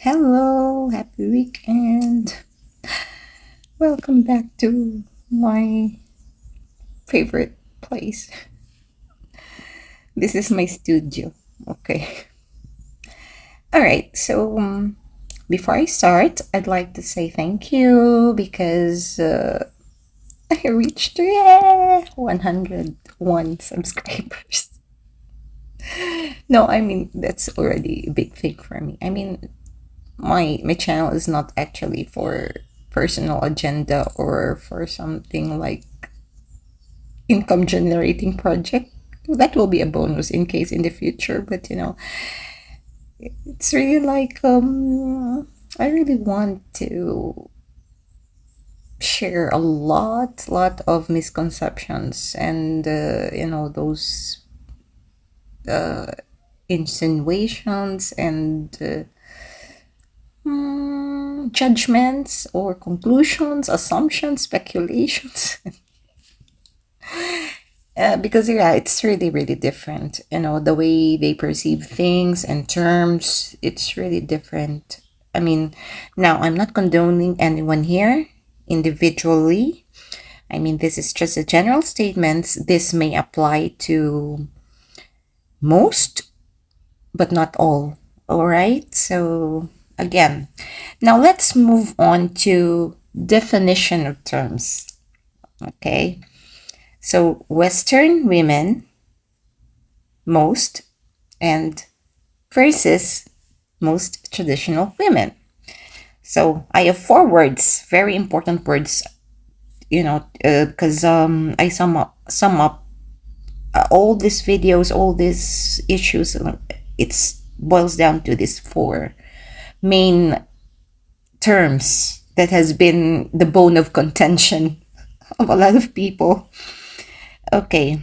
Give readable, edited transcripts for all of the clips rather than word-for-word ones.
Hello, happy weekend. Welcome back to my favorite place. This is my studio. Okay. All right. So, before I start, I'd like to say thank you because I reached 101 subscribers. No, I mean that's already a big thing for me. I mean, my channel is not actually for personal agenda or for something like income generating project. That will be a bonus in case in the future, but it's really like I really want to share a lot of misconceptions and those uh, insinuations and judgments or conclusions, assumptions, speculations. Because yeah, it's really different. The way they perceive things and terms, it's really different. I mean, now I'm not condoning anyone here individually. I mean, this is just a general statement. This may apply to most, but not all. All right. So again, now let's move on to definition of terms. Okay. So Western women, most, and versus most traditional women. So I have four words, very important words, because I sum up all these videos, all these issues. It boils down to these four main terms that has been the bone of contention of a lot of people. Okay,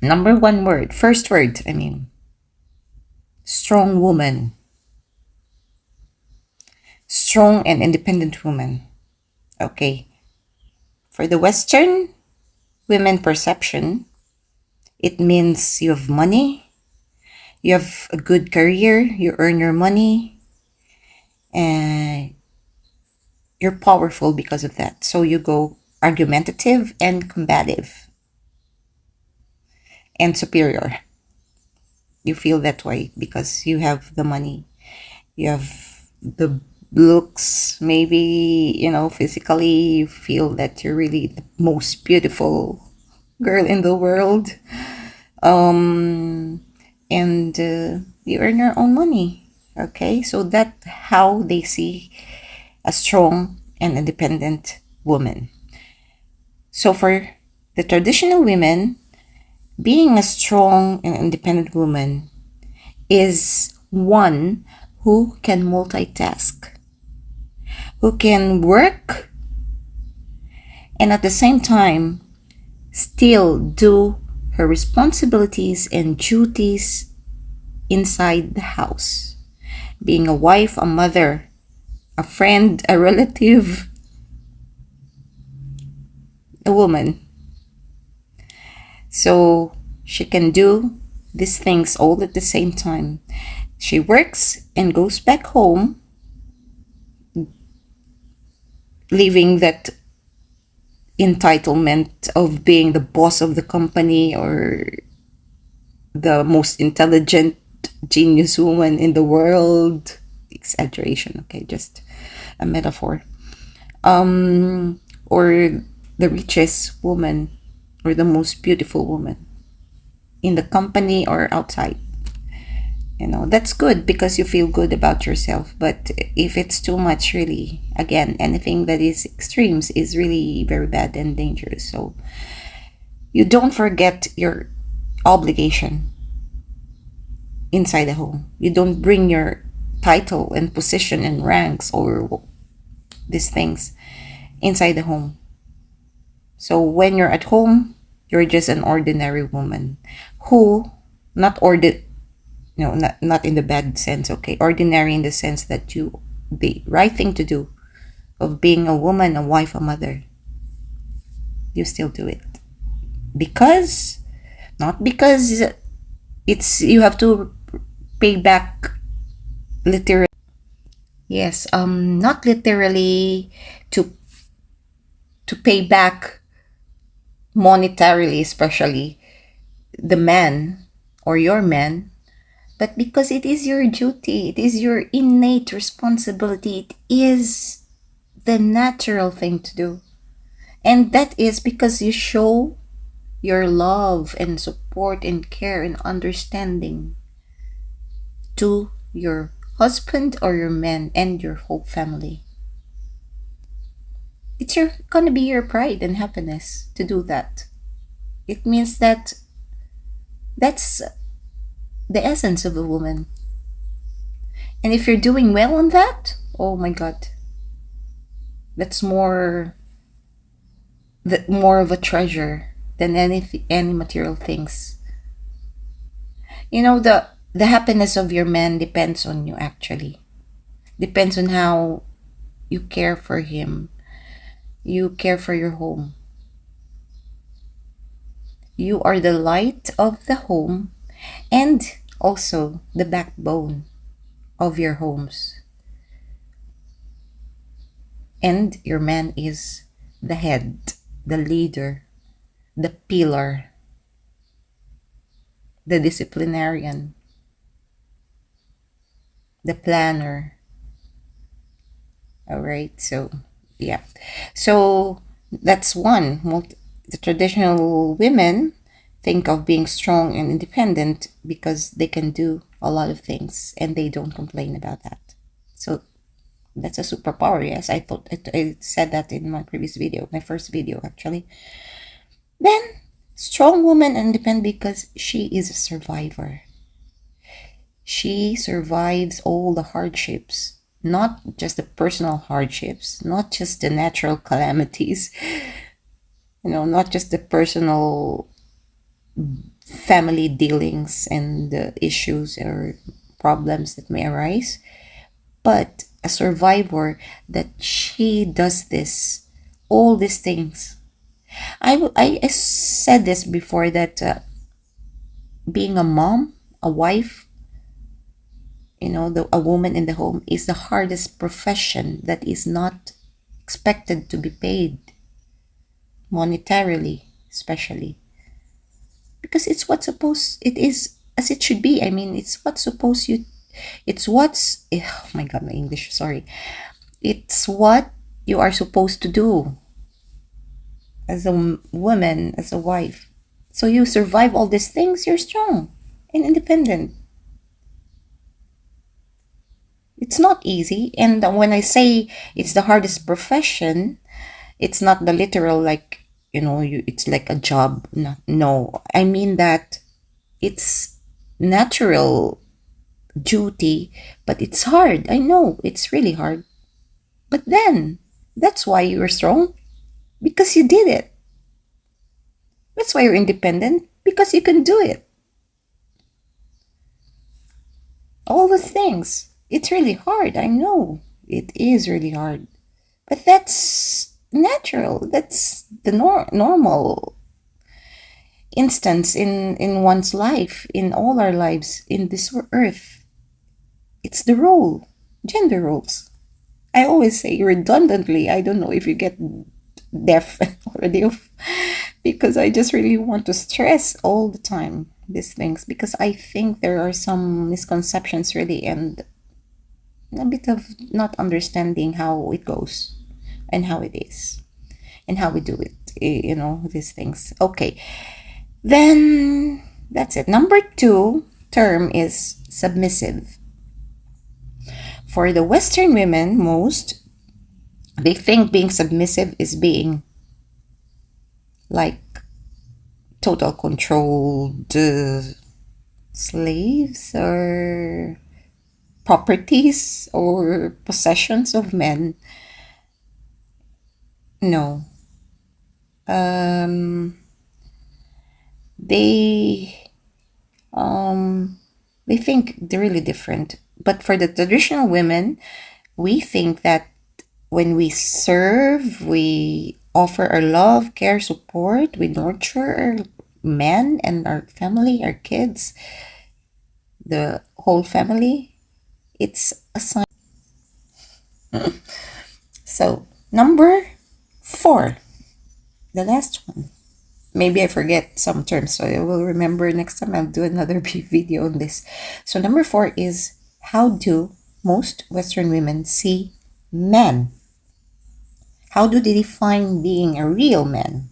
number one word, first word, I mean, strong woman, strong and independent woman. Okay, for the Western women perception, it means you have money, you have a good career, you earn your money, and you're powerful because of that. So you go argumentative and combative and superior. You feel that way because you have the money, you have the looks, maybe, physically, you feel that you're really the most beautiful girl in the world. And you earn your own money. Okay, so that's how they see a strong and independent woman. So for the traditional women, being a strong and independent woman is one who can multitask, who can work and at the same time still do her responsibilities and duties inside the house. Being a wife, a mother, a friend, a relative, a woman. So she can do these things all at the same time. She works and goes back home, leaving that entitlement of being the boss of the company or the most intelligent genius woman in the world. Exaggeration, okay, just a metaphor. Or the richest woman or the most beautiful woman in the company or outside. That's good because you feel good about yourself. But if it's too much, really, again, anything that is extremes is really very bad and dangerous. So you don't forget your obligation inside the home. You don't bring your title and position and ranks or these things inside the home. So when you're at home, you're just an ordinary woman who, not not in the bad sense, okay? Ordinary in the sense that the right thing to do of being a woman, a wife, a mother, you still do it. Not because you have to pay back literally. Yes, not literally to pay back monetarily, especially the man or your man, but because it is your duty, it is your innate responsibility, it is the natural thing to do. And that is because you show your love and support and care and understanding to your husband or your man and your whole family. It's gonna be your pride and happiness to do that. It means that that's the essence of a woman. And if you're doing well on that, oh my god, that's more of a treasure than any material things. You know, the happiness of your man depends on you actually. Depends on how you care for him. You care for your home. You are the light of the home and also the backbone of your homes. And your man is the head, the leader, the pillar, the disciplinarian, the planner. All right, so yeah. So that's one. The traditional women think of being strong and independent because they can do a lot of things and they don't complain about that. So that's a superpower. Yes, I thought I said that in my previous video, my first video actually. Then, strong woman and independent because she is a survivor. She survives all the hardships, not just the personal hardships, not just the natural calamities, not just the personal family dealings and issues or problems that may arise, but a survivor that she does all these things. I said this before that being a mom, a wife, a woman in the home is the hardest profession that is not expected to be paid monetarily, especially because it is as it should be. I mean, oh my god, my English, sorry. It's what you are supposed to do as a woman, as a wife. So you survive all these things, you're strong and independent. It's not easy. And when I say it's the hardest profession, it's not the literal like, it's like a job. No, no. I mean that it's natural duty, but it's hard. I know it's really hard. But then that's why you're strong because you did it. That's why you're independent because you can do it. All the things. It's really hard. I know it is really hard. But that's natural. That's the normal instance in one's life, in all our lives, in this earth. It's the role, gender roles. I always say redundantly, I don't know if you get deaf already, because I just really want to stress all the time these things, because I think there are some misconceptions really and a bit of not understanding how it goes and how it is and how we do it, these things. Okay, then that's it. Number 2 term is submissive. For the Western women, they think being submissive is being like total controlled slaves or properties or possessions of men. No. They they think they're really different. But for the traditional women, we think that when we serve, we offer our love, care, support, we nurture our men and our family, our kids, the whole family. It's a sign. So, number 4, the last one. Maybe I forget some terms, so I will remember next time. I'll do another video on this. So, number 4 is, how do most Western women see men? How do they define being a real man?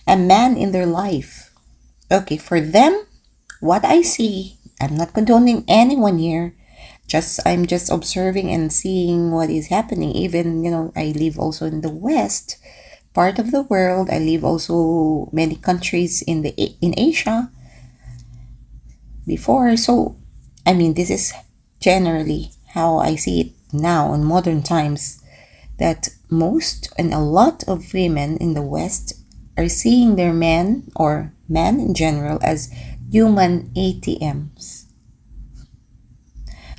A man in their life. Okay, for them, what I see, I'm not condoning anyone here. I'm just observing and seeing what is happening. Even, I live also in the West part of the world. I live also many countries in Asia before. So, I mean, this is generally how I see it now in modern times, that most and a lot of women in the West are seeing their men, or men in general, as human ATMs.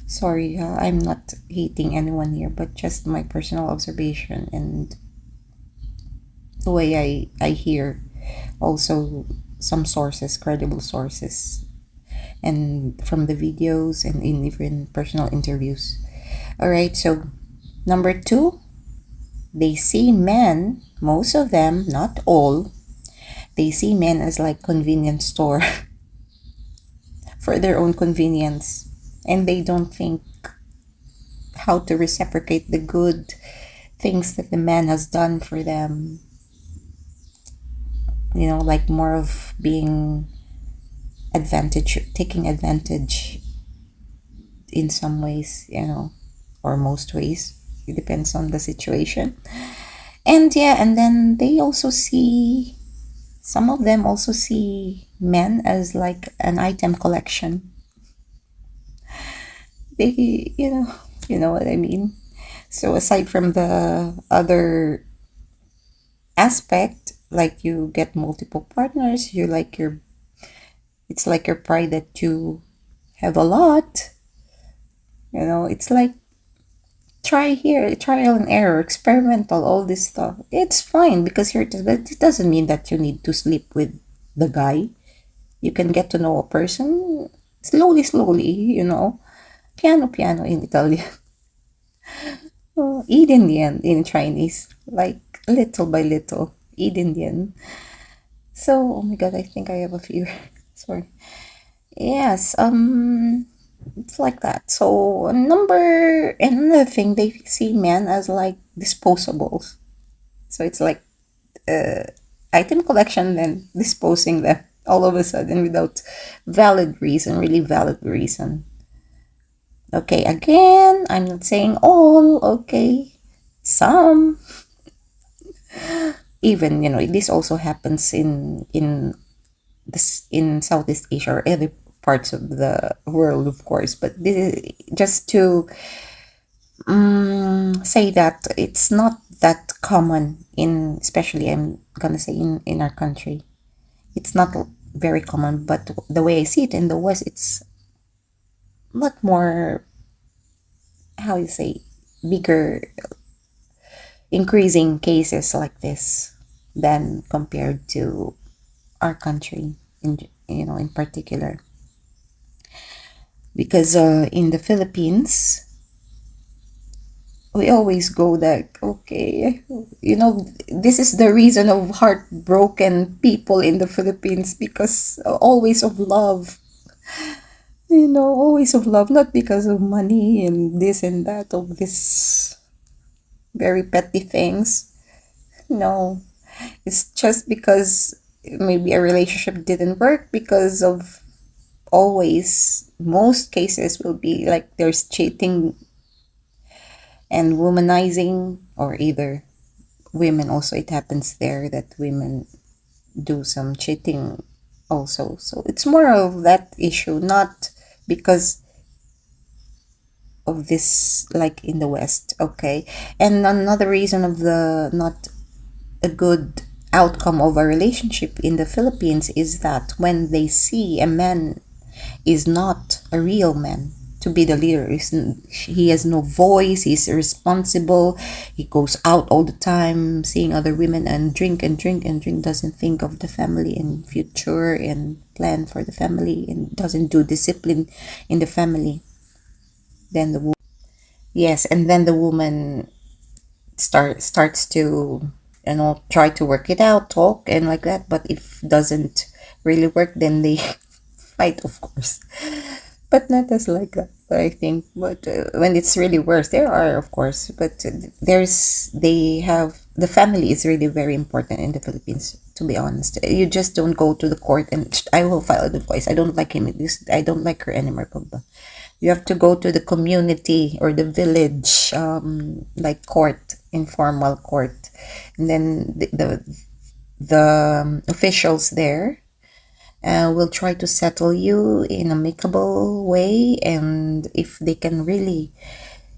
Sorry, I'm not hating anyone here, but just my personal observation and the way I hear also some sources, credible sources, and from the videos and in even personal interviews. All right, so number 2, they see men, most of them, not all, they see men as like convenience store for their own convenience, and they don't think how to reciprocate the good things that the man has done for them. Like more of being taking advantage in some ways, or most ways. It depends on the situation. And yeah, and then some of them also see men as like an item collection. They, you know what I mean? So aside from the other aspect, like you get multiple partners, it's like your pride that you have a lot. It's like trial and error, experimental, all this stuff. It's fine because but it doesn't mean that you need to sleep with the guy. You can get to know a person slowly, slowly, piano, piano in Italian. Oh, eat Indian in Chinese, like little by little, eat Indian. So, oh my god, I think I have a fever. Sorry. Yes, it's like that. So, another thing, they see men as like disposables. So it's like item collection, then disposing them all of a sudden without really valid reason. Okay, again, I'm not saying all, okay, some. Even, this also happens in Southeast Asia or other parts of the world, of course. But this is just to say that it's not that common especially I'm gonna say in our country. It's not very common, but the way I see it in the West, it's a lot more, how you say, bigger, increasing cases like this than compared to our country in particular, because in the Philippines we always go that, okay, this is the reason of heartbroken people in the Philippines, because always of love, always of love, not because of money and this and that, of this very petty things. No, it's just because maybe a relationship didn't work because of, always, most cases will be like there's cheating and womanizing, or either women also, it happens there that women do some cheating also. So it's more of that issue, not because of this, like in the West. Okay, and another reason of the not a good outcome of a relationship in the Philippines is that when they see a man is not a real man to be the leader, he has no voice, he's irresponsible, he goes out all the time seeing other women and drink and drink and drink, doesn't think of the family and future and plan for the family, and doesn't do discipline in the family, then Yes, and then the woman starts to, try to work it out, talk and like that. But if doesn't really work, then they fight, of course. But not as like that, I think. But when it's really worse, there are, of course. But they have, the family is really very important in the Philippines. To be honest, you just don't go to the court and I will file a divorce. I don't like him. I don't like her anymore. Blah, blah. You have to go to the community or the village, like court, informal court, and then the officials there will try to settle you in an amicable way, and if they can really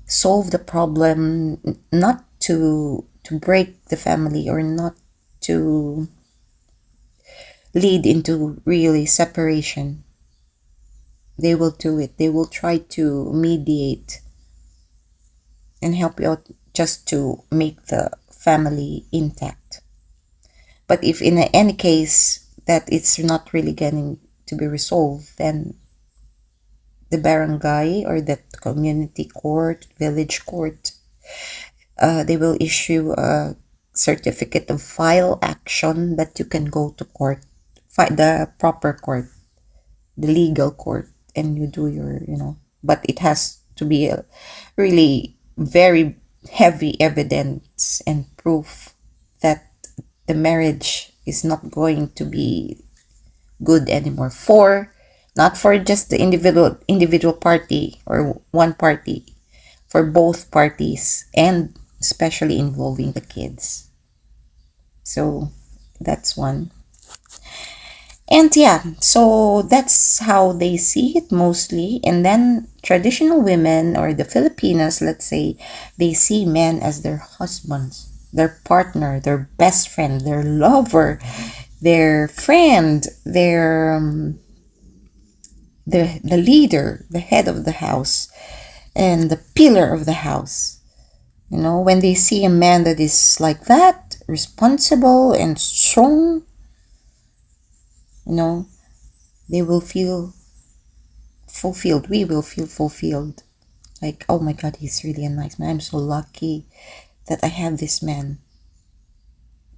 solve the problem, not to break the family or not to lead into really separation, they will do it. They will try to mediate and help you out just to make the family intact. But if in any case that it's not really getting to be resolved, then the barangay or the community court, village court, they will issue a certificate of file action that you can go to court, the proper court, the legal court, and you do your, but it has to be a really very heavy evidence and proof that the marriage is not going to be good anymore, for not for just the individual party or one party, for both parties, and especially involving the kids. So that's one. And yeah, so that's how they see it mostly. And then traditional women or the Filipinas, let's say, they see men as their husbands, their partner, their best friend, their lover, their friend, the leader, the head of the house, and the pillar of the house. When they see a man that is like that, responsible and strong, they will feel fulfilled. We will feel fulfilled. Like, oh my God, he's really a nice man. I'm so lucky that I have this man.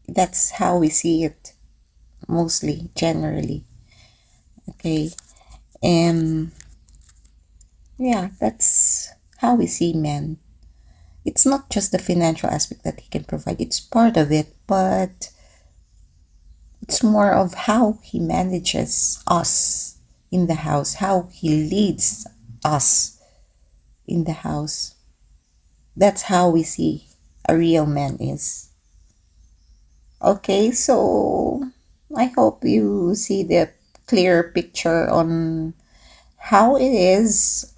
That's how we see it, mostly, generally. Okay. Yeah, that's how we see men. It's not just the financial aspect that he can provide. It's part of it, but it's more of how he manages us in the house, how he leads us in the house. That's how we see a real man is. Okay, so I hope you see the clear picture on how it is,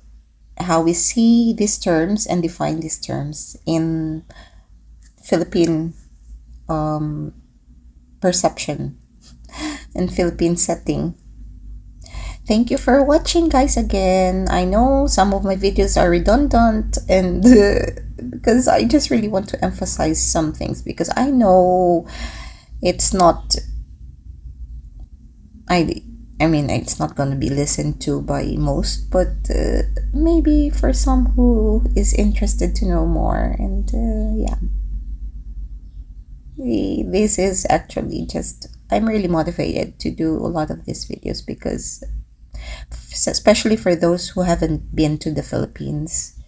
how we see these terms and define these terms in Philippine perception and Philippine setting. Thank you for watching, guys. Again, I know some of my videos are redundant, and because I just really want to emphasize some things, because I know it's not, I mean, it's not going to be listened to by most, but maybe for some who is interested to know more. And yeah, this is actually just, I'm really motivated to do a lot of these videos, because especially for those who haven't been to the Philippines,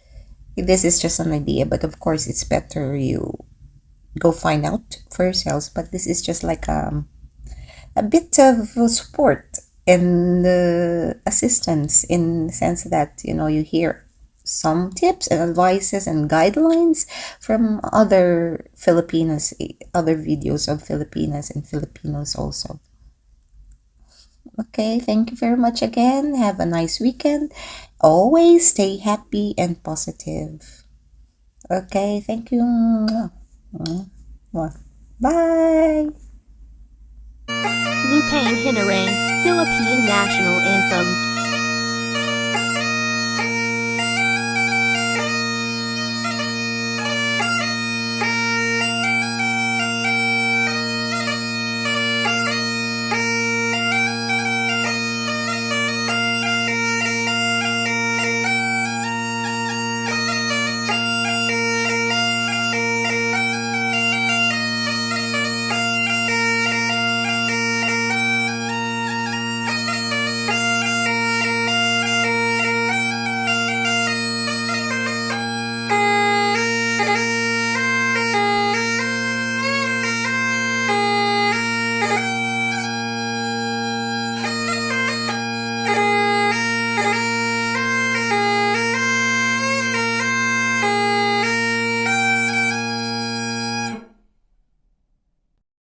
this is just an idea, but of course it's better you go find out for yourselves. But this is just like a bit of support and assistance, in the sense that you hear some tips and advices and guidelines from other Filipinos, other videos of Filipinas and Filipinos also. Okay, thank you very much again. Have a nice weekend. Always stay happy and positive. Okay, thank you. Bye. Lupang Hinarang, Philippine National Anthem.